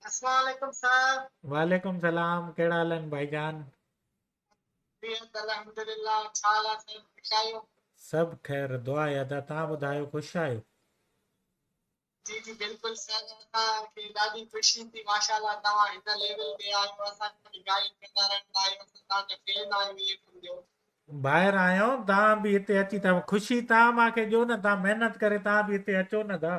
अस्सलाम वालेकुम सर। वालेकुम सलाम। कहिड़ा हाल आहिनि भाईजान? बियत अल्हम्दुलिल्लाह छा हाल आहे सर ख़ुशायो। सभु ख़ैर, दुआ याद आहे। तव्हां ॿुधायो, ख़ुशि आहियो? जी जी बिल्कुलु सर, असांखे ॾाढी ख़ुशी थी माशाल्लाह तव्हां हिन लेवल ते आहियो, असांखे गाइड कंदा रहंदा आहियो, असां तव्हांजा फैन आहियूं इहे सम्झो। ॿाहिरि आहियो, तव्हां बि हिते अची तव्हां ख़ुशी तव्हां मूंखे ॾियो न, तव्हां महिनत करे तव्हां बि हिते अचो न था।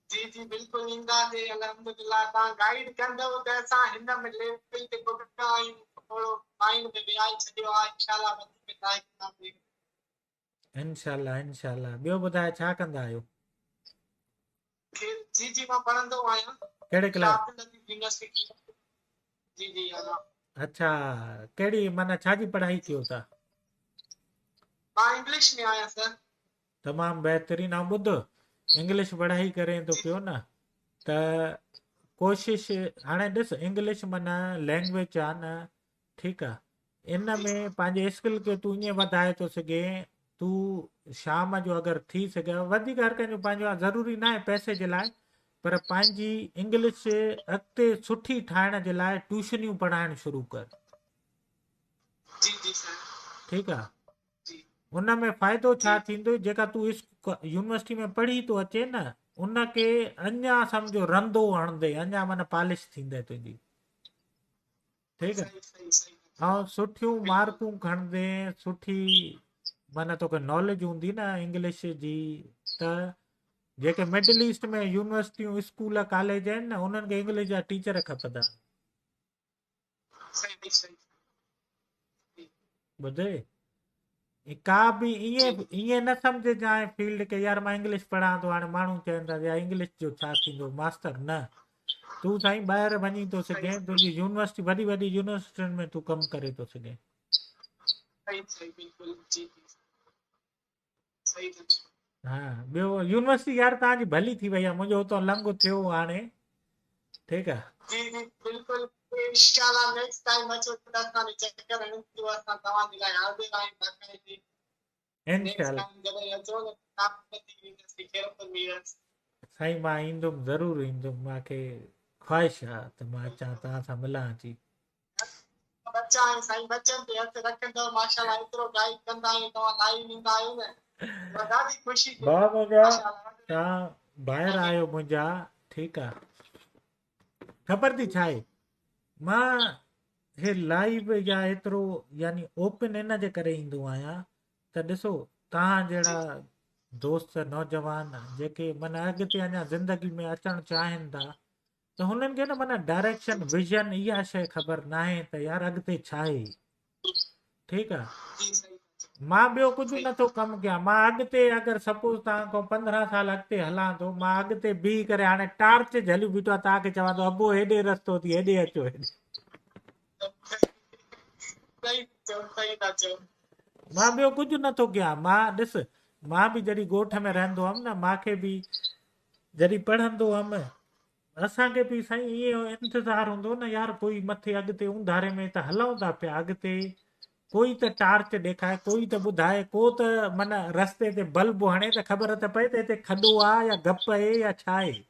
जी जी बिल्कुलु ईंदासीं अल्हम्दुलिल्लाह, तव्हां गाइड कंदव त असां हिन में लेवल ते पहुचा आहियूं, थोरो माइंड में विहाए छॾियो आहे, इंशाल्लाह वधीक ट्राई कंदासीं। इनशाला इनशाला। ॿियो ॿुधायो, छा कंदा आहियो? जी जी मां पढ़ंदो आहियां कहिड़े क्लास? शाह नदीम यूनिवर्सिटी। जी जी हा। अच्छा, कहिड़ी माना छा जी पढ़ाई कयो था? मां इंग्लिश में आहियां सर। तमामु बहितरीनु। ऐं ॿुध, इंग्लिश पढ़ाई करे थो जी पियो न, त कोशिशि हाणे ॾिस, इंग्लिश माना लैंग्वेज आहे न, ठीकु आहे। इन जी में पंहिंजे स्किल खे तूं ईअं वधाए थो सघे। तूं शाम जो अगरि थी सघे, वधीक हर कंहिंजो पंहिंजो आहे, ज़रूरी न आहे पैसे जे लाइ, पर पंहिंजी इंग्लिश अॻिते सुठी ठाहिण जे लाइ ट्यूशनियूं पढ़ाइणु शुरू कर। जी जी सर। ठीकु आहे। जी उन में फ़ाइदो छा जी थींदो, जेका तूं यूनिवर्सिटी में पढ़ी थो अचे न, उनखे अञा सम्झो रंदो हणंदे, अञा माना पॉलिश थींदे तुंहिंजी। ठीकु सही आहे। सही सही था चओ। ऐं सुठियूं बिल्कुलु। मार्कूं खणंदे, सुठी माना तोखे नॉलेज हूंदी न इंग्लिश जी, त जेके मिडल ईस्ट में यूनिवर्सिटियूं स्कूल कॉलेज आहिनि न, उन्हनि खे इंग्लिश जा टीचर खपंदा। सही सही। जी ॿुधे, का बि जी ईअं ईअं न सम्झजांइ फील्ड के यार मां इंग्लिश पढ़ां थो, हाणे माण्हू चवनि था या इंग्लिश जो छा थींदो मास्टर, न। तूं साईं ॿाहिरि वञी थो सही सघें, तुंहिंजी यूनिवर्सिटी वॾी वॾी यूनिवर्सिटियुनि में तूं कमु करे थो सघें। सही सही बिल्कुलु जी जी। सही था चओ। हा। ॿियो, यूनिवर्सिटी यार तव्हांजी भली थी वई आहे, मुंहिंजो हुतां लंघ थियो हाणे। ठीकु आहे। जी जी बिल्कुलु। इंशाल्लाह नेक्स्ट टाइम अचो त असांखे चक्कर हणंदो, असां तव्हांजे लाइ हाज़िर आहियूं बाक़ाइदे। नेक्स्ट इनशाला टाइम जॾहिं अचो न, तव्हां यूनिवर्सिटी केरल में। साईं, मां ईंदुमि, ज़रूरु ईंदुमि। मूंखे ख़्वाहिश आहे त मां अचां, तव्हां सां मिलां अची। बच्चा आहियूं साईं, बच्चनि ते हथ रखंदव माशाल्लाह, एतिरो गाइड कंदा आहियूं, तव्हां लाइव ईंदा आहियो न, त ॾाढी ख़ुशी भाउ थींदी मुंहिंजा, माशाल्लाह। तव्हां ॿाहिरि आहियो मुंहिंजा, ठीकु आहे। ख़बर थी छा आहे, मां हे लाइव या एतिरो यानी ओपन इन जे करे ईंदो आहियां, त ॾिसो, तव्हां जहिड़ा जी दोस्त नौजवान जेके माना अॻिते अञा ज़िंदगी में अचणु चाहिनि था, त हुननि खे न माना जी डायरेक्शन विजन इहा शइ ख़बर न आहे त यार अॻिते छा आहे। ठीकु आहे। जी सही मां ॿियो कुझु सही। नथो कमु कयां, मां अॻिते अगरि सपोज़ तव्हां खां 15 साल अॻिते हलां थो, मां अॻिते बीह करे हाणे टार्च झलियो बीठो आहे, तव्हांखे चवां थो अबो हेॾे रस्तो थी, हेॾे अचो हेॾे। सही चओ, सही था चओ। मां ॿियो कुझु नथो कयां। मां ॾिस, मां बि जॾहिं ॻोठ में रहंदो हुअमि न, मूंखे बि जॾहिं पढ़ंदो हुअमि, असांखे बि साईं ईअं इंतज़ारु हूंदो न यार, कोई मथे अॻिते ऊंधारे में त हलूं था पिया अॻिते, कोई त टार्च ॾेखारे, कोई त ॿुधाए, को त माना रस्ते ते बल्ब हणे त ख़बर त पए त हिते खॾो आहे या गप आहे या छा आहे। सही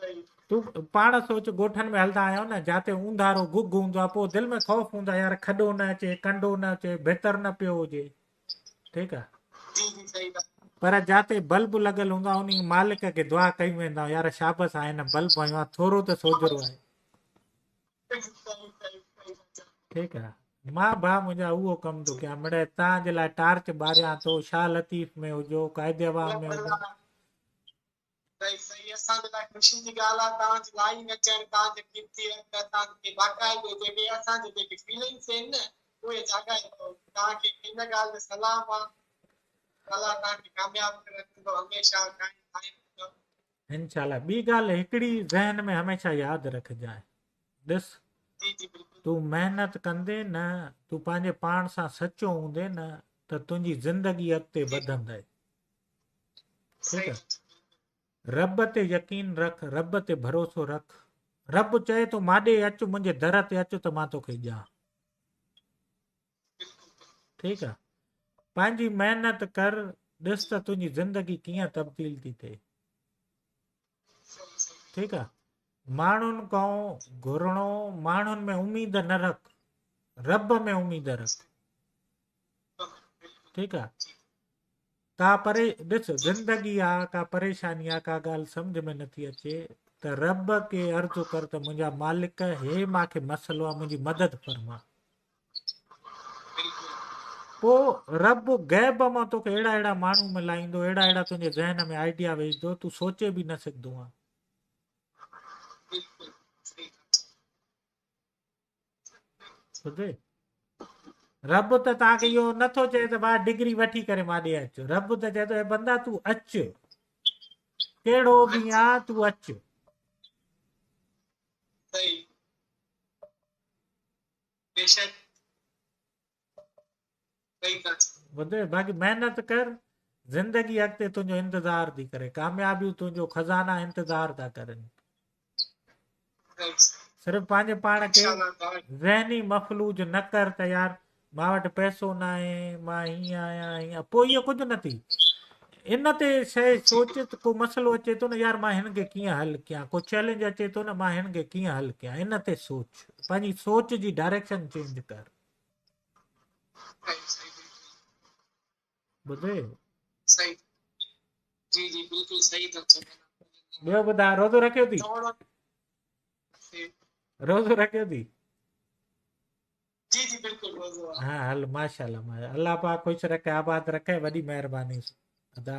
सही। तूं पाण सोच, ॻोठनि में हलंदा आहियूं न, जिते ऊंधारो गुग हूंदो आहे, पोइ दिलि में ख़ौफ़ हूंदो आहे यार खॾो न अचे, कंडो न अचे, भितर न पियो हुजे। ठीकु आहे। जी जी सही था। पर जिते बल्ब लॻल हूंदो आहे, उन मालिक खे दुआ कई वेंदा, यार शाबस आहे, न बल्ब हयो आहे, थोरो त सोजरो आहे। सही सही सही था चओ। ठीकु आहे। मां भाउ मुंहिंजा उहो कमु थो कयां, मिड़े तव्हांजे लाइ टार्च ॿारियां थो, शाह लतीफ़ में हुजो, क़ाइदे अवाम में अल्लाह हुजो। अल्लाह। सही सही, असांजे लाइ ख़ुशी जी ॻाल्हि आहे तव्हांजी लाइन अचणु, तव्हांजे कीमती वक़्तु तव्हांखे बाक़ाइदे जेके असांजे जेके फीलिंग्स आहिनि न, उहे जाॻाए थो। तव्हांखे हिन ॻाल्हि में सलाम आहे। अलाह तव्हांखे कामयाबु करे रखंदो, हमेशह काइम रखंदो। इनशाला। ॿी ॻाल्हि हिकिड़ी ज़हन में हमेशह यादि रखजांइ, ॾिस, जी जी बिल्कुलु। तूं महिनत कंदे न, तूं पंहिंजे पाण सां सचो हूंदे न, त तुंहिंजी ज़िंदगी अॻिते जी वधंदई। सही ठीकु आहे। था चओ। रब ते यकीन रख, रब ते भरोसो रख। रब चए थो माॾे अचु, मुंहिंजे दर ते अचु त मां तोखे ॾियां। ठीकु आहे। पंहिंजी महिनत कर, ॾिस त तुंहिंजी ज़िंदगी कीअं तब्दील थी थिए। ठीकु आहे। माण्हुनि खां घुरणो, माण्हुनि में उमेद न रख, रब में उमेद रख। ठीकु आहे। का परे ॾिस, ज़िंदगी आहे, का परेशानी आहे, का ॻाल्हि सम्झ में नथी अचे त रब खे अर्ज़ु कर त मुंहिंजा मालिक हे मूंखे मसइलो आहे, मुंहिंजी मदद फरमा। पोइ रब गैब मां तोखे अहिड़ा अहिड़ा माण्हू मिलाईंदो, अहिड़ा अहिड़ा तुंहिंजे ज़हन में आइडिया विझंदो, तूं सोचे बि न सघंदो आहे। ॿुधे, रब त तव्हांखे इहो नथो चए त भाउ डिग्री वठी करे मां ॾे अचु। रब त चए थो बंदा तूं अचु, कहिड़ो बि आहे तूं अचु। ॿुधे, बाक़ी महिनत कर, ज़िंदगी अॻिते तुंहिंजो इंतज़ार थी करे, कामयाबियूं तुंहिंजो खज़ाना इंतज़ार था करनि। सिर्फ़ु पंहिंजे पाण खे ज़हनी मफ़लूज न कर त यार मां वटि पैसो न आहे, मां हीअं आहियां हीअं, पोइ इहो कुझु न थी। इन ते शइ सोच त को मसइलो अचे थो न यार मां हिन खे कीअं हल कयां, को चैलेंज अचे थो न मां हिन खे कीअं हल कयां, इन ते सोच, पंहिंजी सोच जी डायरेक्शन चेंज कर। ॿुधे, ॿियो ॿुधाए, रोज़ो रखियो थी, रोज़ो रखियो थी? हाँ हल माशाल्लाह, अल्लाह पाक ख़ुशि रखे, आबाद रखे, वॾी महिरबानी अदा।